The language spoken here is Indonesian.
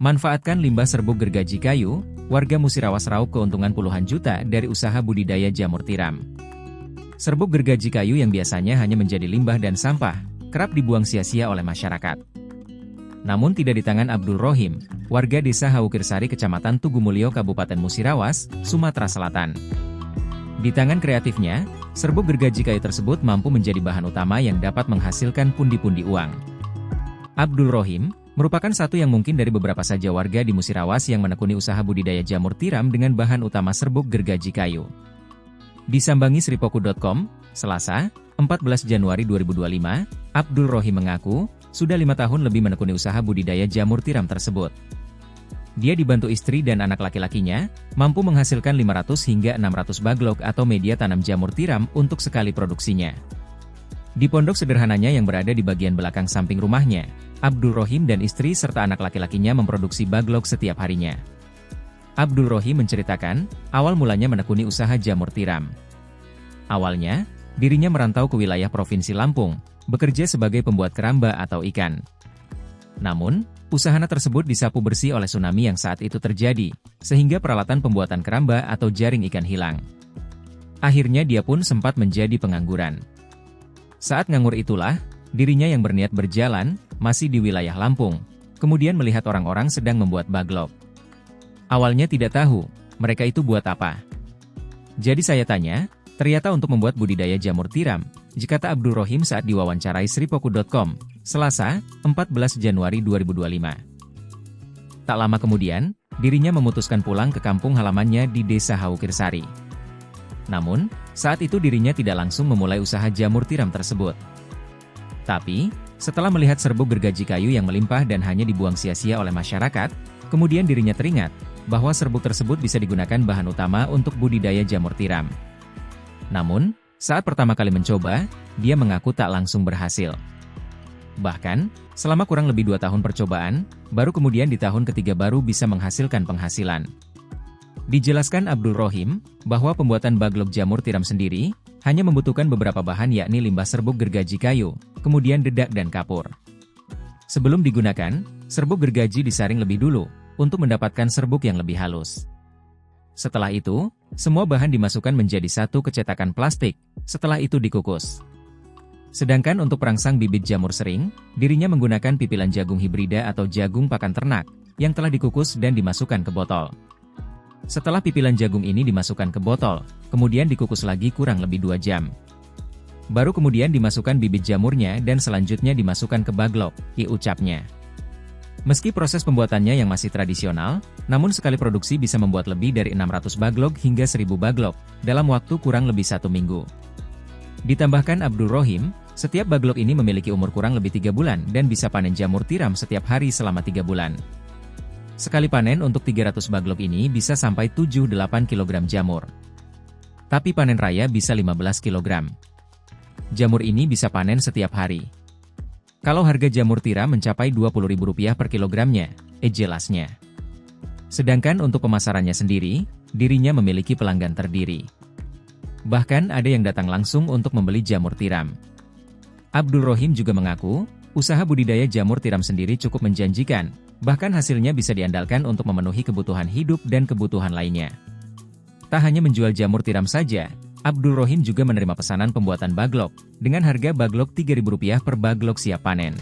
Manfaatkan limbah serbuk gergaji kayu, warga Musirawas raup keuntungan puluhan juta dari usaha budidaya jamur tiram. Serbuk gergaji kayu yang biasanya hanya menjadi limbah dan sampah, kerap dibuang sia-sia oleh masyarakat. Namun tidak di tangan Abdul Rohim, warga desa Haukirsari Kecamatan Tugumulyo Kabupaten Musirawas, Sumatera Selatan. Di tangan kreatifnya, serbuk gergaji kayu tersebut mampu menjadi bahan utama yang dapat menghasilkan pundi-pundi uang. Abdul Rohim merupakan satu yang mungkin dari beberapa saja warga di Musirawas yang menekuni usaha budidaya jamur tiram dengan bahan utama serbuk gergaji kayu. Disambangi Sripoku.com, Selasa, 14 Januari 2025, Abdul Rohim mengaku, sudah 5 tahun lebih menekuni usaha budidaya jamur tiram tersebut. Dia dibantu istri dan anak laki-lakinya, mampu menghasilkan 500 hingga 600 baglok atau media tanam jamur tiram untuk sekali produksinya. Di pondok sederhananya yang berada di bagian belakang samping rumahnya, Abdul Rohim dan istri serta anak laki-lakinya memproduksi baglok setiap harinya. Abdul Rohim menceritakan, awal mulanya menekuni usaha jamur tiram. Awalnya, dirinya merantau ke wilayah Provinsi Lampung, bekerja sebagai pembuat keramba atau ikan. Namun, usahanya tersebut disapu bersih oleh tsunami yang saat itu terjadi, sehingga peralatan pembuatan keramba atau jaring ikan hilang. Akhirnya dia pun sempat menjadi pengangguran. Saat nganggur itulah, dirinya yang berniat berjalan, masih di wilayah Lampung, kemudian melihat orang-orang sedang membuat baglok. Awalnya tidak tahu, mereka itu buat apa. Jadi saya tanya, ternyata untuk membuat budidaya jamur tiram, kata Abdul Rohim saat diwawancarai Sripoku.com, Selasa, 14 Januari 2025. Tak lama kemudian, dirinya memutuskan pulang ke kampung halamannya di desa Haukirsari. Namun, saat itu dirinya tidak langsung memulai usaha jamur tiram tersebut. Tapi, setelah melihat serbuk gergaji kayu yang melimpah dan hanya dibuang sia-sia oleh masyarakat, kemudian dirinya teringat bahwa serbuk tersebut bisa digunakan bahan utama untuk budidaya jamur tiram. Namun, saat pertama kali mencoba, dia mengaku tak langsung berhasil. Bahkan, selama kurang lebih 2 tahun percobaan, baru kemudian di tahun ketiga baru bisa menghasilkan penghasilan. Dijelaskan Abdul Rohim, bahwa pembuatan baglok jamur tiram sendiri, hanya membutuhkan beberapa bahan yakni limbah serbuk gergaji kayu, kemudian dedak dan kapur. Sebelum digunakan, serbuk gergaji disaring lebih dulu, untuk mendapatkan serbuk yang lebih halus. Setelah itu, semua bahan dimasukkan menjadi satu kecetakan plastik, setelah itu dikukus. Sedangkan untuk perangsang bibit jamur sering, dirinya menggunakan pipilan jagung hibrida atau jagung pakan ternak, yang telah dikukus dan dimasukkan ke botol. Setelah pipilan jagung ini dimasukkan ke botol, kemudian dikukus lagi kurang lebih 2 jam. Baru kemudian dimasukkan bibit jamurnya dan selanjutnya dimasukkan ke baglok, ucapnya. Meski proses pembuatannya yang masih tradisional, namun sekali produksi bisa membuat lebih dari 600 baglok hingga 1000 baglok, dalam waktu kurang lebih 1 minggu. Ditambahkan Abdul Rohim, setiap baglok ini memiliki umur kurang lebih 3 bulan dan bisa panen jamur tiram setiap hari selama 3 bulan. Sekali panen untuk 300 baglok ini bisa sampai 7-8 kg jamur. Tapi panen raya bisa 15 kg. Jamur ini bisa panen setiap hari. Kalau harga jamur tiram mencapai Rp20.000 per kilogramnya, jelasnya. Sedangkan untuk pemasarannya sendiri, dirinya memiliki pelanggan terdiri. Bahkan ada yang datang langsung untuk membeli jamur tiram. Abdul Rohim juga mengaku, usaha budidaya jamur tiram sendiri cukup menjanjikan, bahkan hasilnya bisa diandalkan untuk memenuhi kebutuhan hidup dan kebutuhan lainnya. Tak hanya menjual jamur tiram saja, Abdul Rohim juga menerima pesanan pembuatan baglok, dengan harga baglok Rp3.000 per baglok siap panen.